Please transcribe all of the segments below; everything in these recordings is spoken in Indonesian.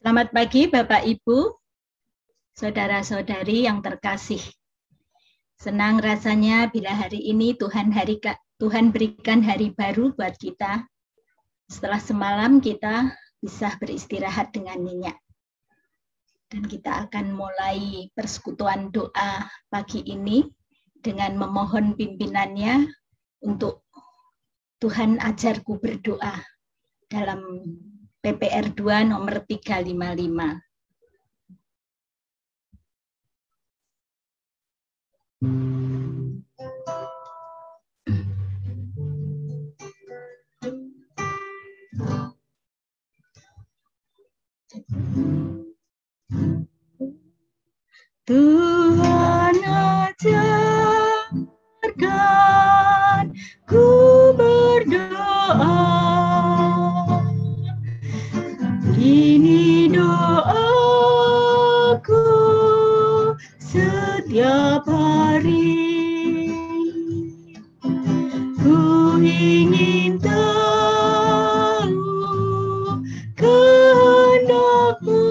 Selamat pagi Bapak Ibu, saudara-saudari yang terkasih. Senang rasanya bila hari ini Tuhan berikan hari baru buat kita. Setelah semalam kita bisa beristirahat dengan nyenyak. Dan kita akan mulai persekutuan doa pagi ini dengan memohon pimpinannya untuk Tuhan ajarku berdoa dalam PPR 2 nomor 355. Tuhan ajarkan ku berdoa, ini doaku setiap hari. Ku ingin tahu kehendak-Mu,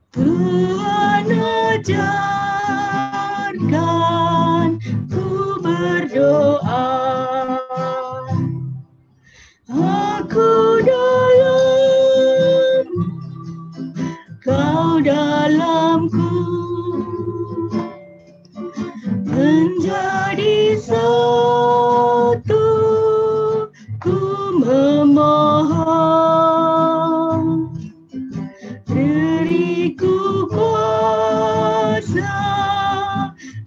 Tuhan ajarkan ku berdoa. Aku dalam, Kau dalamku, menjadi satu, ku memohon. Beriku kuasa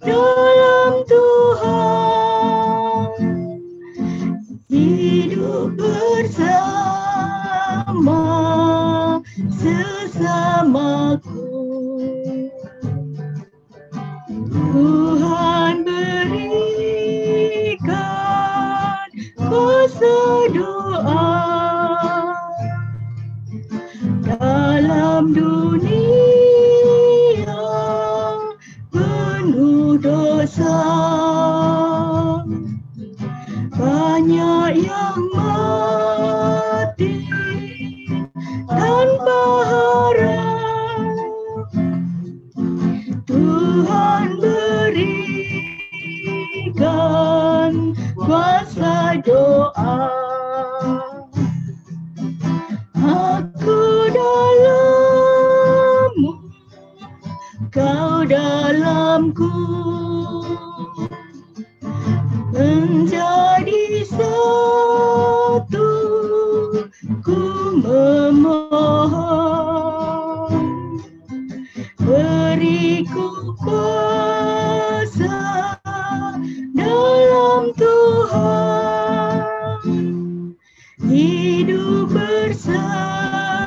dalam Tuhan, hidup bersama sesamaku. Tuhan berikan kuasa doa dalam dunia penuh dosa. Banyak yang mati tanpa harap. Tuhan berikan kuasa doa. Aku dalam-Mu, Kau dalamku, menjadi satu, ku memohon. Beriku kuasa dalam Tuhan, hidup bersama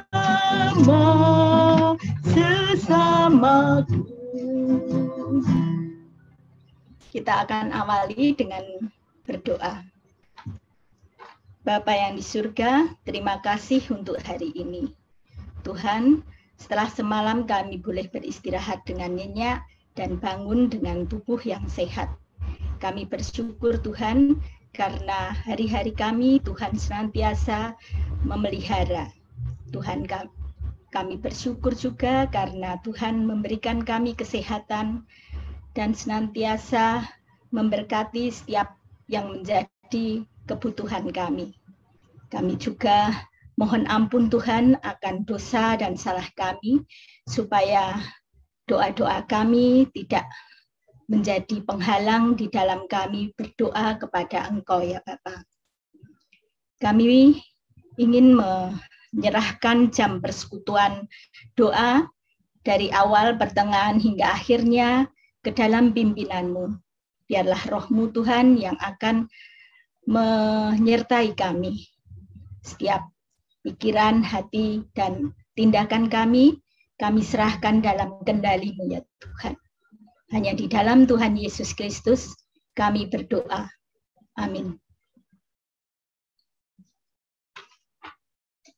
sesamaku. Kita akan awali dengan berdoa. Bapa yang di surga, terima kasih untuk hari ini. Tuhan, setelah semalam kami boleh beristirahat dengan nyenyak dan bangun dengan tubuh yang sehat. Kami bersyukur Tuhan, karena hari-hari kami Tuhan senantiasa memelihara. Tuhan, kami bersyukur juga karena Tuhan memberikan kami kesehatan dan senantiasa memberkati setiap yang menjadi kebutuhan kami. Kami juga mohon ampun Tuhan akan dosa dan salah kami, supaya doa-doa kami tidak menjadi penghalang di dalam kami berdoa kepada Engkau ya Bapa. Kami ingin menyerahkan jam persekutuan doa dari awal, pertengahan hingga akhirnya ke dalam pimpinan-Mu. Biarlah Roh-Mu Tuhan yang akan menyertai kami. Setiap pikiran, hati, dan tindakan kami serahkan dalam kendali-Mu ya Tuhan. Hanya di dalam Tuhan Yesus Kristus kami berdoa. Amin.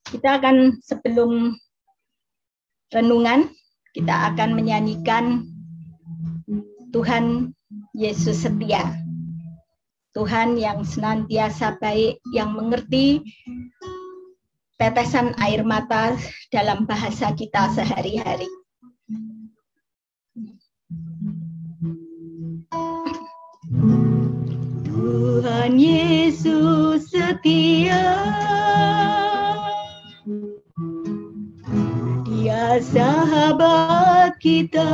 Kita akan, sebelum renungan, kita akan menyanyikan Tuhan Yesus setia. Tuhan yang senantiasa baik, yang mengerti tetesan air mata dalam bahasa kita sehari-hari. Tuhan Yesus setia, Dia sahabat kita.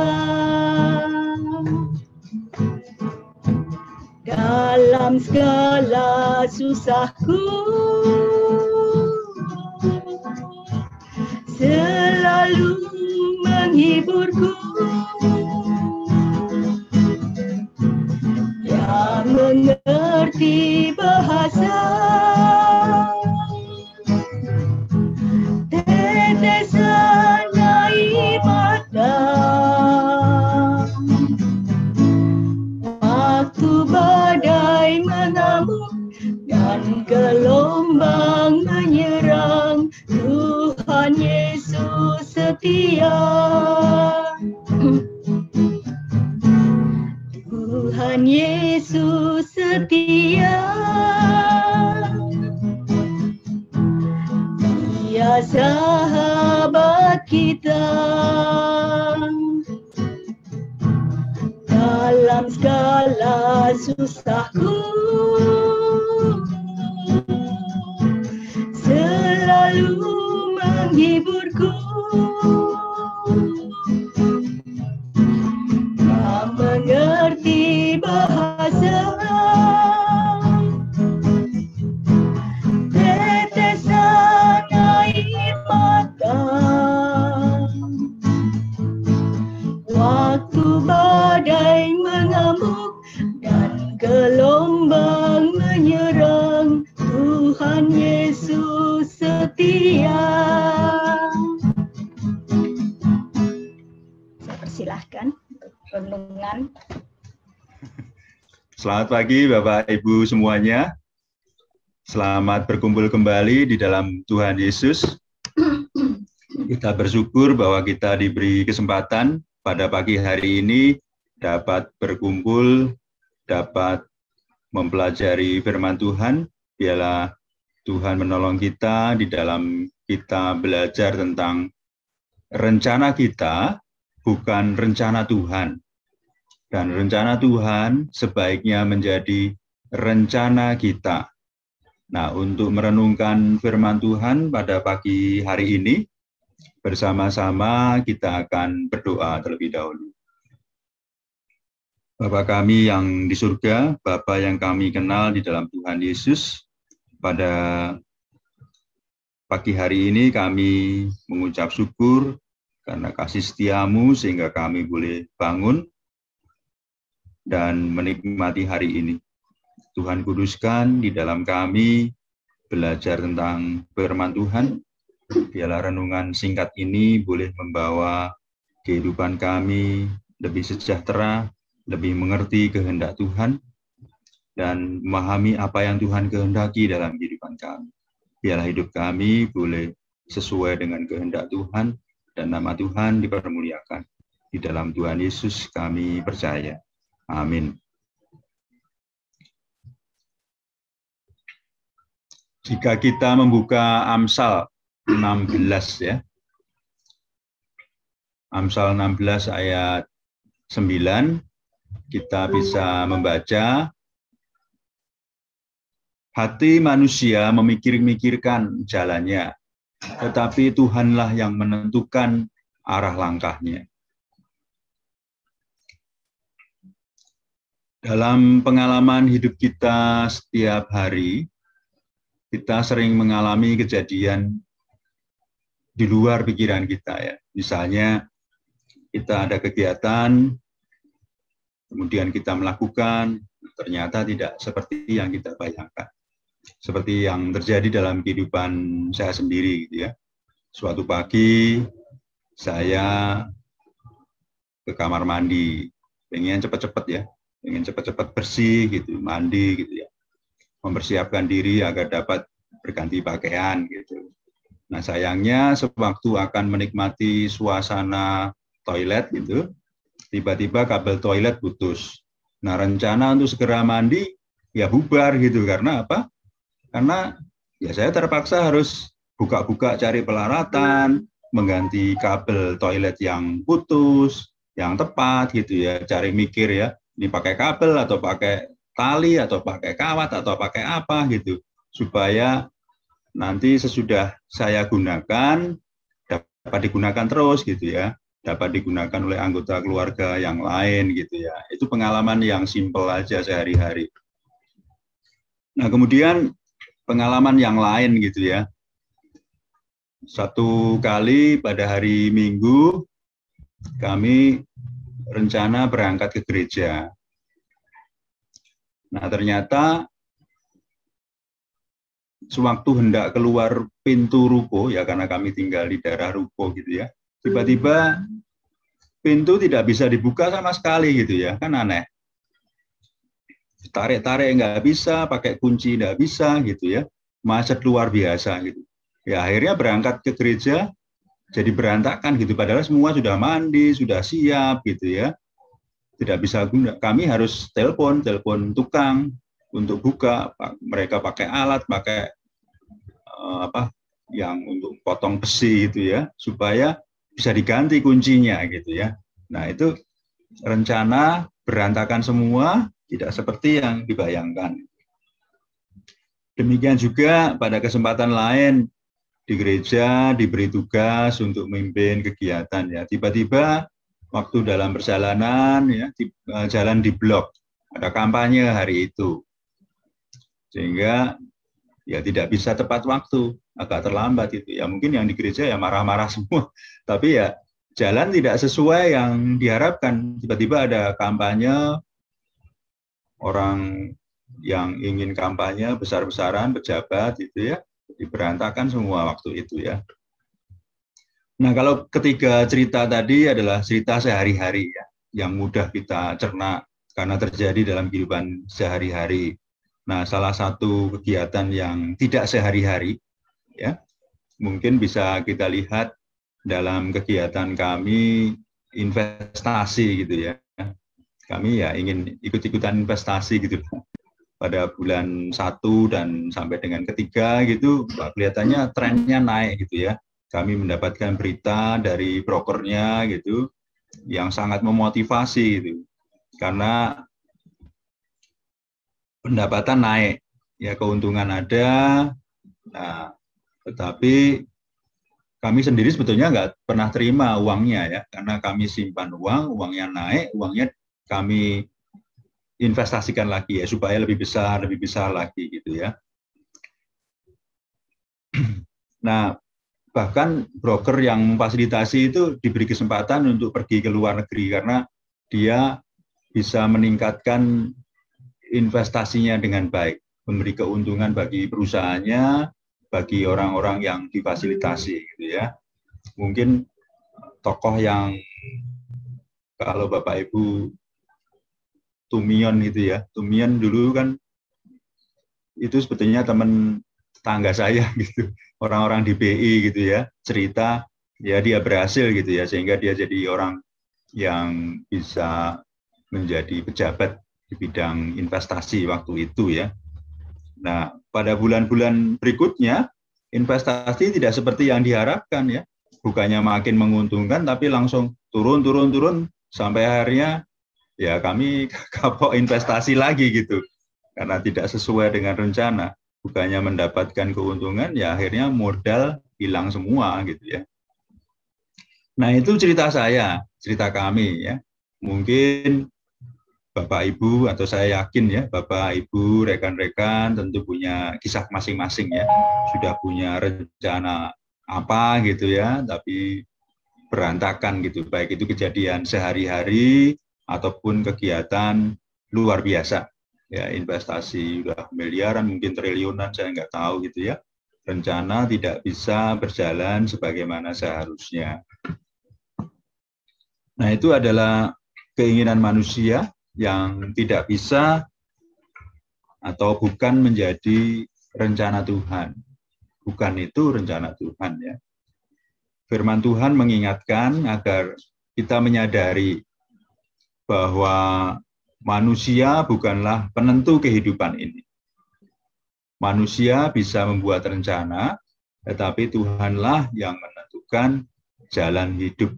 Dalam segala susahku, selalu menghiburku. Yang mengerti bahasa tetesan air mata, waktu badai mengamuk dan gelombang menyerang, Tuhan Yesus setia. Tuhan Yesus setia, Dia sahabat kita. Dalam segala susahku, selalu menghiburku. Yang mengerti bahasa tetesan air mata, waktu badai mengamuk dan gelombang menyerang, Tuhan Yesus setia. Saya persilahkan untuk renungan. Selamat pagi Bapak Ibu semuanya. Selamat berkumpul kembali di dalam Tuhan Yesus. Kita bersyukur bahwa kita diberi kesempatan pada pagi hari ini dapat berkumpul, dapat mempelajari firman Tuhan. Biarlah Tuhan menolong kita di dalam kita belajar tentang rencana kita, bukan rencana Tuhan. Dan rencana Tuhan sebaiknya menjadi rencana kita. Nah, untuk merenungkan firman Tuhan pada pagi hari ini, bersama-sama kita akan berdoa terlebih dahulu. Bapa kami yang di surga, Bapa yang kami kenal di dalam Tuhan Yesus, pada pagi hari ini kami mengucap syukur karena kasih setia-Mu sehingga kami boleh bangun dan menikmati hari ini. Tuhan kuduskan di dalam kami belajar tentang firman Tuhan. Biarlah renungan singkat ini boleh membawa kehidupan kami lebih sejahtera, lebih mengerti kehendak Tuhan, dan memahami apa yang Tuhan kehendaki dalam kehidupan kami. Biarlah hidup kami boleh sesuai dengan kehendak Tuhan, dan nama Tuhan dipermuliakan. Di dalam Tuhan Yesus kami percaya. Amin. Jika kita membuka Amsal 16 ya. Amsal 16 ayat 9, kita bisa membaca, hati manusia memikir-mikirkan jalannya, tetapi Tuhanlah yang menentukan arah langkahnya. Dalam pengalaman hidup kita setiap hari, kita sering mengalami kejadian di luar pikiran kita ya. Misalnya kita ada kegiatan, kemudian kita melakukan, ternyata tidak seperti yang kita bayangkan. Seperti yang terjadi dalam kehidupan saya sendiri gitu ya. Suatu pagi saya ke kamar mandi, pengen cepat-cepat ya. Ingin cepat-cepat bersih gitu, mandi gitu ya, mempersiapkan diri agar dapat berganti pakaian gitu. Nah sayangnya sewaktu akan menikmati suasana toilet gitu, tiba-tiba kabel toilet putus. Nah rencana untuk segera mandi ya bubar gitu, karena apa? Karena ya saya terpaksa harus buka-buka cari pelaratan, mengganti kabel toilet yang putus, yang tepat gitu ya, cari mikir ya, ini pakai kabel atau pakai tali atau pakai kawat atau pakai apa gitu, supaya nanti sesudah saya gunakan dapat digunakan terus gitu ya, dapat digunakan oleh anggota keluarga yang lain gitu ya. Itu pengalaman yang simpel aja sehari-hari. Nah, kemudian pengalaman yang lain gitu ya. Satu kali pada hari Minggu kami rencana berangkat ke gereja. Nah, ternyata sewaktu hendak keluar pintu ruko, ya karena kami tinggal di daerah ruko gitu ya, tiba-tiba pintu tidak bisa dibuka sama sekali gitu ya, kan aneh. Tarik-tarik nggak bisa, pakai kunci nggak bisa gitu ya, macet luar biasa gitu. Ya akhirnya berangkat ke gereja jadi berantakan gitu, padahal semua sudah mandi, sudah siap gitu ya. Tidak bisa guna, kami harus telepon tukang untuk buka. Mereka pakai alat, pakai yang untuk potong besi gitu ya, supaya bisa diganti kuncinya gitu ya. Nah itu rencana berantakan semua, tidak seperti yang dibayangkan. Demikian juga pada kesempatan lain di gereja diberi tugas untuk memimpin kegiatan ya. Tiba-tiba waktu dalam perjalanan ya, jalan di blok, ada kampanye hari itu, sehingga ya tidak bisa tepat waktu, agak terlambat itu ya. Mungkin yang di gereja ya marah-marah semua, tapi ya jalan tidak sesuai yang diharapkan. Tiba-tiba ada kampanye, orang yang ingin kampanye besar-besaran, pejabat itu ya, diberantakan semua waktu itu ya. Nah, kalau ketiga cerita tadi adalah cerita sehari-hari ya, yang mudah kita cerna karena terjadi dalam kehidupan sehari-hari. Nah, salah satu kegiatan yang tidak sehari-hari ya, mungkin bisa kita lihat dalam kegiatan kami investasi gitu ya. Kami ya ingin ikut-ikutan investasi gitu. Pada bulan 1 dan sampai dengan ketiga gitu, kelihatannya trennya naik gitu ya. Kami mendapatkan berita dari brokernya gitu, yang sangat memotivasi gitu. Karena pendapatan naik, ya keuntungan ada. Nah, tetapi kami sendiri sebetulnya nggak pernah terima uangnya ya, karena kami simpan uang, uangnya naik, uangnya kami investasikan lagi ya supaya lebih besar lagi gitu ya. Nah, bahkan broker yang memfasilitasi itu diberi kesempatan untuk pergi ke luar negeri karena dia bisa meningkatkan investasinya dengan baik, memberi keuntungan bagi perusahaannya, bagi orang-orang yang difasilitasi gitu ya. Mungkin tokoh yang kalau Bapak Ibu Tumion itu ya, Tumion dulu kan itu sebetulnya teman tetangga saya gitu, orang-orang di BI gitu ya, cerita ya dia berhasil gitu ya, sehingga dia jadi orang yang bisa menjadi pejabat di bidang investasi waktu itu ya. Nah, pada bulan-bulan berikutnya investasi tidak seperti yang diharapkan ya, bukannya makin menguntungkan tapi langsung turun sampai akhirnya ya kami kapok investasi lagi gitu, karena tidak sesuai dengan rencana. Bukannya mendapatkan keuntungan, ya akhirnya modal hilang semua gitu ya. Nah itu cerita saya, cerita kami ya. Mungkin Bapak Ibu atau saya yakin ya, Bapak Ibu, rekan-rekan tentu punya kisah masing-masing ya. Sudah punya rencana apa gitu ya, tapi berantakan gitu. Baik itu kejadian sehari-hari, ataupun kegiatan luar biasa ya, investasi udah miliaran mungkin triliunan, saya nggak tahu gitu ya, rencana tidak bisa berjalan sebagaimana seharusnya. Nah itu adalah keinginan manusia yang tidak bisa atau bukan menjadi rencana Tuhan, bukan itu rencana Tuhan ya. Firman Tuhan mengingatkan agar kita menyadari bahwa manusia bukanlah penentu kehidupan ini. Manusia bisa membuat rencana, tetapi Tuhanlah yang menentukan jalan hidup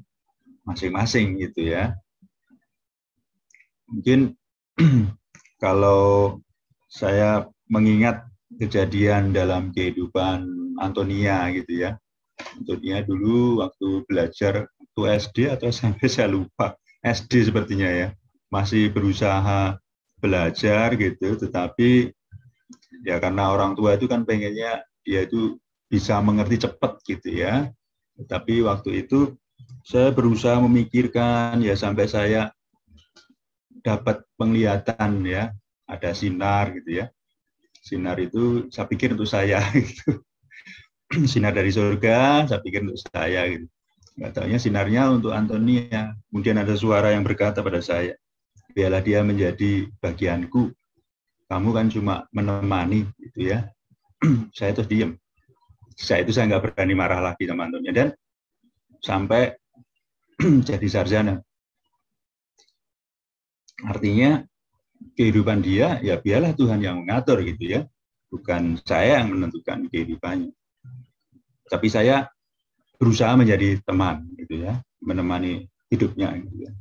masing-masing gitu ya. Mungkin kalau saya mengingat kejadian dalam kehidupan Antonia gitu ya. Antonia dulu waktu belajar waktu SD atau SMP saya lupa. SD sepertinya ya. Masih berusaha belajar gitu, tetapi ya karena orang tua itu kan pengennya dia itu bisa mengerti cepat gitu ya. Tetapi waktu itu saya berusaha memikirkan ya sampai saya dapat penglihatan ya, ada sinar gitu ya. Sinar itu saya pikir untuk saya gitu. Sinar dari surga, saya pikir untuk saya gitu. Nggak taunya sinarnya untuk Antonia. Kemudian ada suara yang berkata pada saya, biarlah dia menjadi bagianku. Kamu kan cuma menemani gitu ya. Saya terus diam. Saya nggak berani marah lagi sama Antonia dan sampai jadi sarjana. Artinya kehidupan dia ya biarlah Tuhan yang mengatur gitu ya, bukan saya yang menentukan kehidupannya. Tapi saya berusaha menjadi teman gitu ya, menemani hidupnya gitu ya.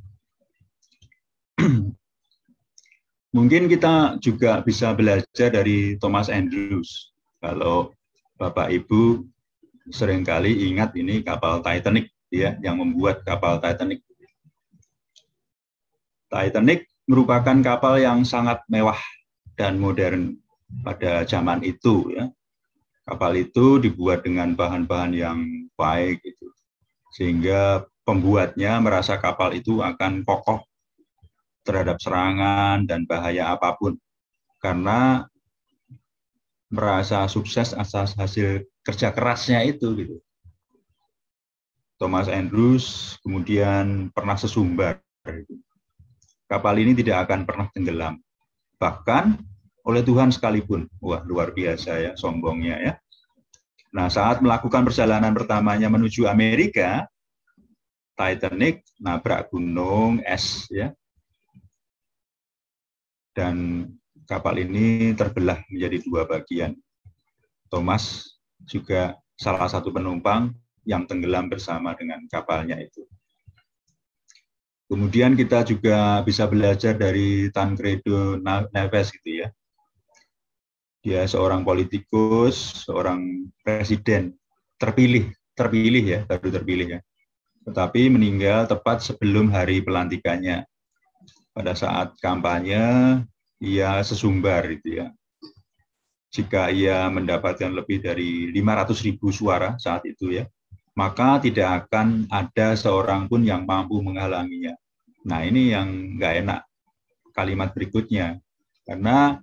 Mungkin kita juga bisa belajar dari Thomas Andrews. Kalau Bapak Ibu seringkali ingat ini kapal Titanic ya, yang membuat kapal Titanic. Titanic merupakan kapal yang sangat mewah dan modern pada zaman itu ya. Kapal itu dibuat dengan bahan-bahan yang baik gitu. Sehingga pembuatnya merasa kapal itu akan kokoh terhadap serangan dan bahaya apapun karena merasa sukses atas hasil kerja kerasnya itu gitu. Thomas Andrews kemudian pernah sesumbar gitu. Kapal ini tidak akan pernah tenggelam. Bahkan oleh Tuhan sekalipun. Wah, luar biasa ya, sombongnya ya. Nah, saat melakukan perjalanan pertamanya menuju Amerika, Titanic nabrak gunung es ya. Dan kapal ini terbelah menjadi dua bagian. Thomas juga salah satu penumpang yang tenggelam bersama dengan kapalnya itu. Kemudian kita juga bisa belajar dari Tancredo Neves gitu ya. Dia seorang politikus, seorang presiden terpilih ya, baru terpilih ya. Tetapi meninggal tepat sebelum hari pelantikannya. Pada saat kampanye, ia sesumbar gitu ya. Jika ia mendapatkan lebih dari 500.000 suara saat itu ya, maka tidak akan ada seorang pun yang mampu menghalanginya. Nah, ini yang nggak enak kalimat berikutnya. Karena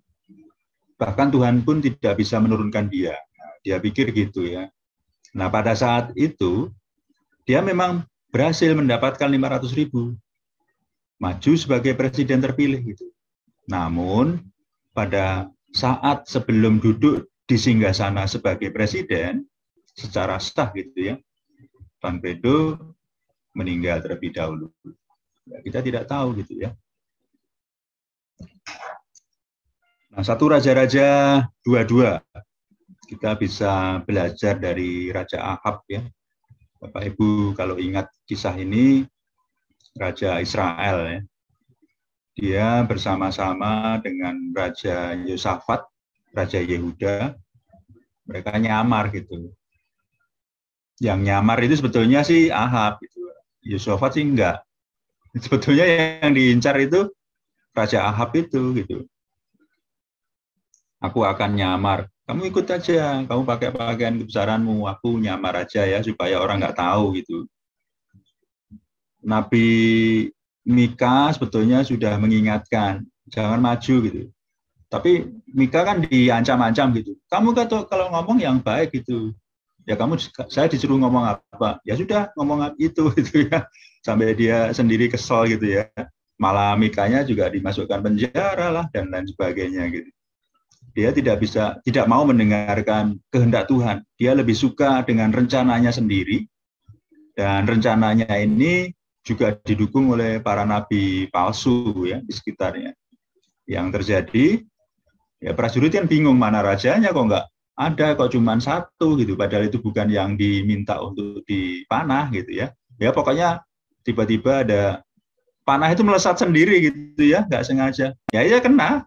bahkan Tuhan pun tidak bisa menurunkan dia. Nah, dia pikir gitu ya. Nah, pada saat itu, dia memang berhasil mendapatkan 500.000. Maju sebagai presiden terpilih gitu. Namun, pada saat sebelum duduk di singgasana sebagai presiden, secara sah gitu ya, Tancredo meninggal terlebih dahulu. Ya, kita tidak tahu gitu ya. Nah, satu raja-raja 22 kita bisa belajar dari Raja Ahab ya. Bapak Ibu kalau ingat kisah ini, Raja Israel ya. Dia bersama-sama dengan Raja Yosafat, Raja Yehuda, mereka nyamar gitu. Yang nyamar itu sebetulnya sih Ahab gitu. Yosafat sih enggak. Sebetulnya yang diincar itu Raja Ahab itu gitu. Aku akan nyamar. Kamu ikut aja, kamu pakai pakaian kebesaranmu, aku nyamar aja ya supaya orang nggak tahu gitu. Nabi Mika sebetulnya sudah mengingatkan, jangan maju gitu. Tapi Mika kan diancam-ancam gitu. Kamu kalau ngomong yang baik gitu. Ya saya disuruh ngomong apa? Ya sudah ngomong itu gitu ya. Sampai dia sendiri kesel gitu ya. Malah Mikanya juga dimasukkan penjara lah dan lain sebagainya gitu. Dia tidak mau mendengarkan kehendak Tuhan. Dia lebih suka dengan rencananya sendiri. Dan rencananya ini juga didukung oleh para nabi palsu ya di sekitarnya. Yang terjadi, ya prajurit kan bingung mana rajanya kok ada kok cuman satu gitu, padahal itu bukan yang diminta untuk dipanah gitu ya. Ya pokoknya tiba-tiba ada panah itu melesat sendiri gitu ya, nggak sengaja. Ya kena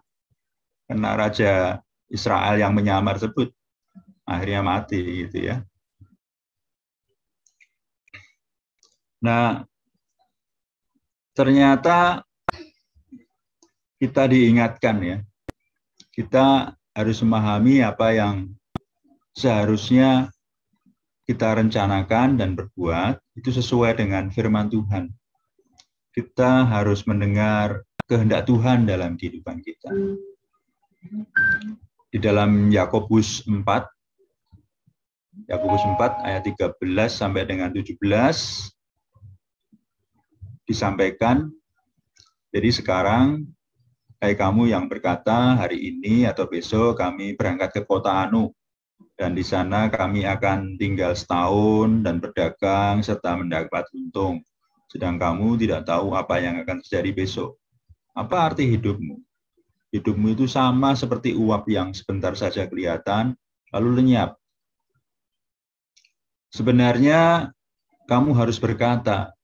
Raja Israel yang menyamar tersebut, akhirnya mati gitu ya. Nah, ternyata kita diingatkan ya, kita harus memahami apa yang seharusnya kita rencanakan dan berbuat itu sesuai dengan firman Tuhan. Kita harus mendengar kehendak Tuhan dalam kehidupan kita. Di dalam Yakobus 4 ayat 13 sampai dengan 17 disampaikan, jadi sekarang hai kamu yang berkata hari ini atau besok kami berangkat ke kota Anu, dan di sana kami akan tinggal setahun dan berdagang serta mendapat untung. Sedang kamu tidak tahu apa yang akan terjadi besok. Apa arti hidupmu? Hidupmu itu sama seperti uap yang sebentar saja kelihatan, lalu lenyap. Sebenarnya kamu harus berkata,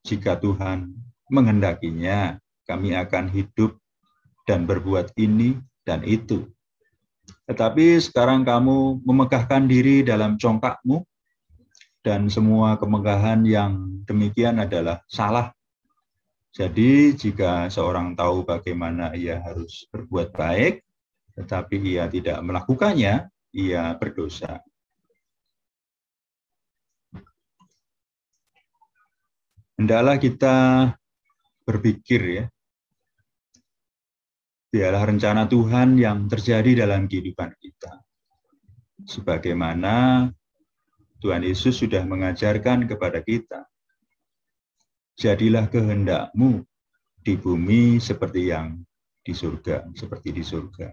jika Tuhan menghendakinya, kami akan hidup dan berbuat ini dan itu. Tetapi sekarang kamu memegahkan diri dalam congkakmu, dan semua kemegahan yang demikian adalah salah. Jadi jika seorang tahu bagaimana ia harus berbuat baik, tetapi ia tidak melakukannya, ia berdosa. Hendaklah kita berpikir ya, biarlah rencana Tuhan yang terjadi dalam kehidupan kita. Sebagaimana Tuhan Yesus sudah mengajarkan kepada kita, jadilah kehendakmu di bumi seperti yang di surga, seperti di surga.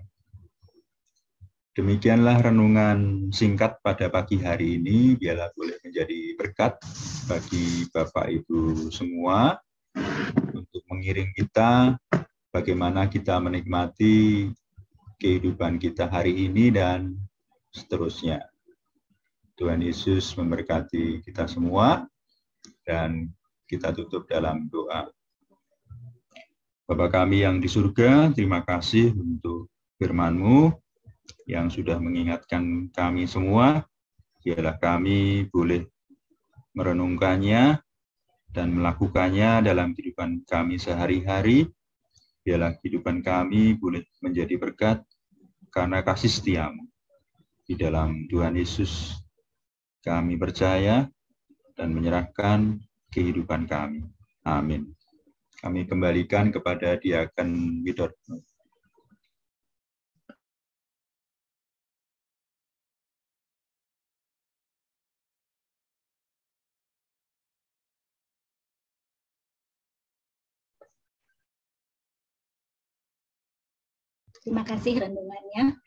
Demikianlah renungan singkat pada pagi hari ini, biarlah boleh menjadi berkat bagi Bapak Ibu semua untuk mengiring kita bagaimana kita menikmati kehidupan kita hari ini dan seterusnya. Tuhan Yesus memberkati kita semua, dan kita tutup dalam doa. Bapa kami yang di surga, terima kasih untuk firman-Mu yang sudah mengingatkan kami semua. Biarlah kami boleh merenungkannya dan melakukannya dalam kehidupan kami sehari-hari. Biarlah kehidupan kami boleh menjadi berkat karena kasih setia-Mu. Di dalam Tuhan Yesus kami percaya dan menyerahkan kehidupan kami. Amin. Kami kembalikan kepada Diaken Widodo. Terima kasih renungannya.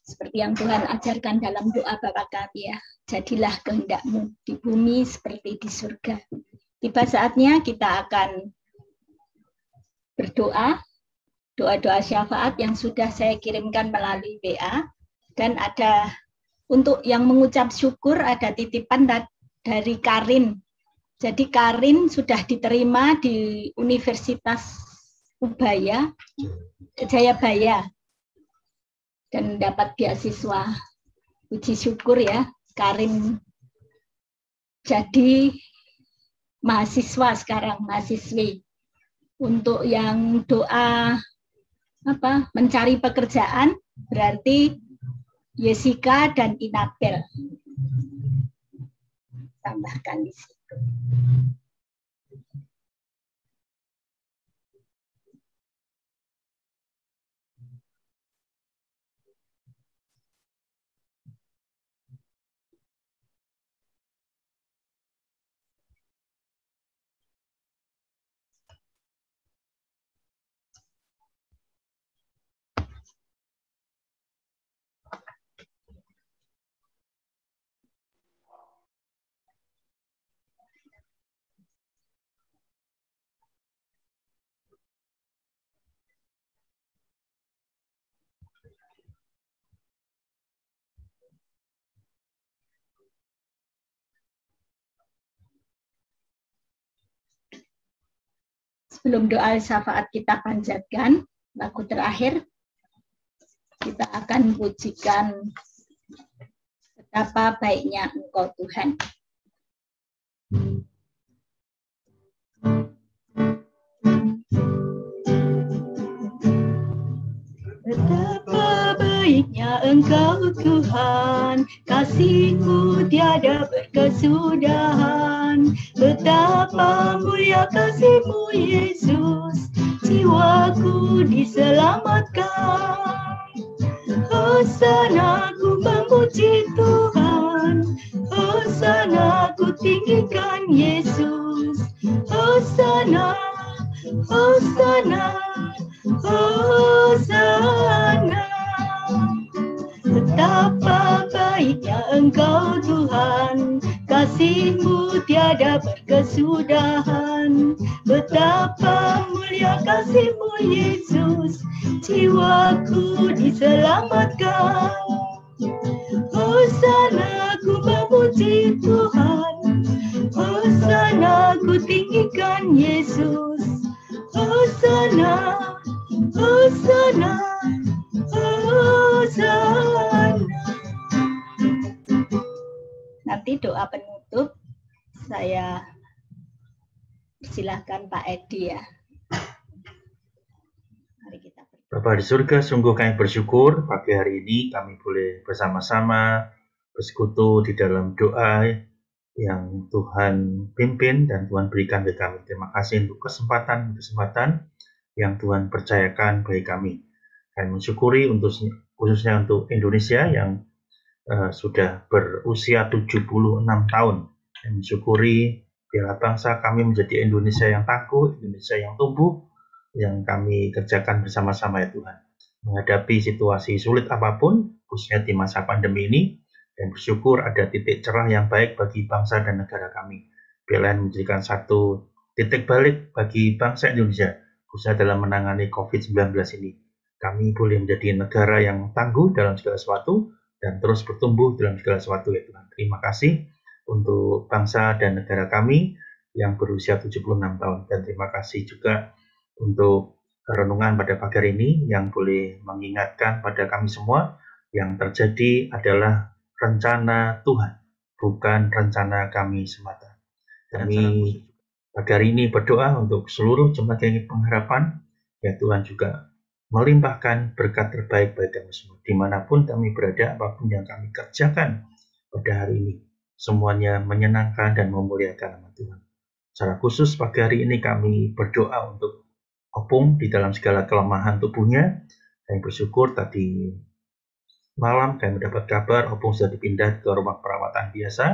Seperti yang Tuhan ajarkan dalam doa Bapa kami ya, jadilah kehendak-Mu di bumi seperti di surga. Tiba saatnya kita akan berdoa, doa-doa syafaat yang sudah saya kirimkan melalui WA, dan ada untuk yang mengucap syukur ada titipan dari Karin. Jadi Karin sudah diterima di Universitas Ubaya, Jayabaya, dan dapat beasiswa. Puji syukur ya, Karin jadi mahasiswa sekarang, mahasiswi. Untuk yang doa mencari pekerjaan berarti Jessica dan Inabel. Tambahkan di situ. sebelum doa syafaat kita panjatkan, lagu terakhir kita akan pujikan betapa baiknya Engkau Tuhan. Betapa baiknya Engkau Tuhan, kasih-Mu tiada berkesudahan. Betapa mulia kasih-Mu Yesus, jiwaku diselamatkan. Hosana ku memuji Tuhan, hosana ku tinggikan Yesus. Hosana, hosana, hosana. Betapa baiknya Engkau Tuhan, kasih-Mu tiada berkesudahan. Betapa mulia kasih-Mu Yesus, jiwaku diselamatkan. Hosana ku memuji Tuhan, hosana ku tinggikan Yesus. Hosana, hosana, hosana. Nanti doa penutup saya silakan Pak Edi ya. Mari kita berdoa. Bapa di surga, sungguh kami bersyukur pagi hari ini kami boleh bersama-sama bersekutu di dalam doa yang Tuhan pimpin dan Tuhan berikan ke kami. Terima kasih untuk kesempatan yang Tuhan percayakan bagi kami. Kami mensyukuri khususnya untuk Indonesia yang sudah berusia 76 tahun. Kami mensyukuri biarlah bangsa kami menjadi Indonesia yang tangguh, Indonesia yang tumbuh, yang kami kerjakan bersama-sama ya Tuhan. Menghadapi situasi sulit apapun, khususnya di masa pandemi ini, dan bersyukur ada titik cerah yang baik bagi bangsa dan negara kami. Biarlah menjadikan satu titik balik bagi bangsa Indonesia, khususnya dalam menangani COVID-19 ini. Kami boleh menjadi negara yang tangguh dalam segala sesuatu, dan terus bertumbuh dalam segala sesuatu ya Tuhan. Terima kasih untuk bangsa dan negara kami yang berusia 76 tahun. Dan terima kasih juga untuk renungan pada pagi hari ini yang boleh mengingatkan pada kami semua yang terjadi adalah rencana Tuhan, bukan rencana kami semata. Kami pagi hari ini berdoa untuk seluruh jemaat GKI Pengharapan, ya Tuhan juga melimpahkan berkat terbaik bagi kami semua. Dimanapun kami berada, apapun yang kami kerjakan pada hari ini, semuanya menyenangkan dan memuliakan nama Tuhan. Secara khusus pagi hari ini kami berdoa untuk Opung di dalam segala kelemahan tubuhnya. Kami bersyukur tadi malam kami mendapat kabar Opung sudah dipindah ke rumah perawatan biasa,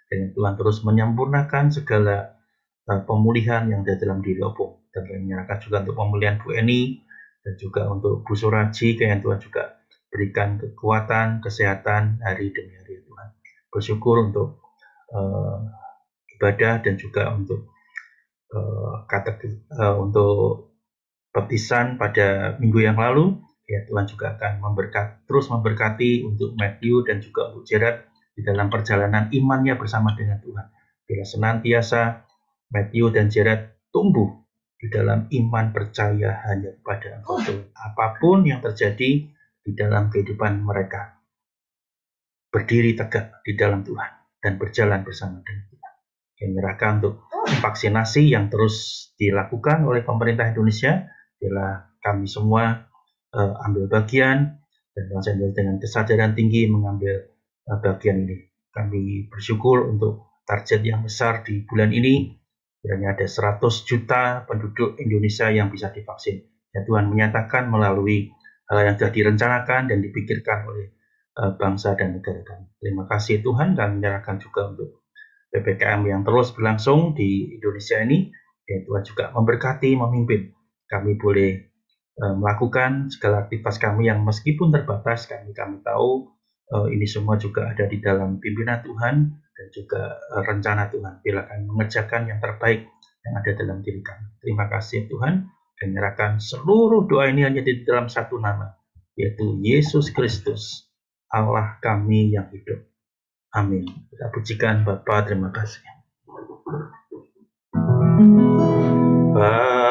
dan Tuhan terus menyempurnakan segala pemulihan yang ada dalam diri Opung. Dan kami menyerahkan juga untuk pemulihan Bu Eni dan juga untuk Bu Suraji, yang Tuhan juga berikan kekuatan, kesehatan hari demi hari Tuhan. Bersyukur untuk ibadah dan juga untuk untuk baptisan pada minggu yang lalu, ya Tuhan juga akan terus memberkati untuk Matthew dan juga untuk Gerard di dalam perjalanan imannya bersama dengan Tuhan. Bila senantiasa Matthew dan Gerard tumbuh di dalam iman percaya hanya kepada Engkau Tuhan. Apapun yang terjadi di dalam kehidupan mereka, berdiri tegak di dalam Tuhan dan berjalan bersama dengan Tuhan. Yang menyerahkan untuk vaksinasi yang terus dilakukan oleh pemerintah Indonesia. Bila kami semua ambil bagian dan bangsa Indonesia dengan kesadaran tinggi mengambil bagian ini. Kami bersyukur untuk target yang besar di bulan ini. Kiranya ada 100 juta penduduk Indonesia yang bisa divaksin. Dan Tuhan menyatakan melalui hal yang sudah direncanakan dan dipikirkan oleh bangsa dan negara kami. Terima kasih Tuhan. Kami menyerahkan juga untuk PPKM yang terus berlangsung di Indonesia ini. Dan Tuhan juga memberkati, memimpin. Kami boleh melakukan segala aktivitas kami yang meskipun terbatas, kami tahu ini semua juga ada di dalam pimpinan Tuhan dan juga rencana Tuhan. Bila kami mengerjakan yang terbaik yang ada dalam diri kami. Terima kasih Tuhan, dan menyerahkan seluruh doa ini hanya di dalam satu nama, yaitu Yesus Kristus, Allah kami yang hidup. Amin. Kita pujikan Bapa, terima kasih. Bapa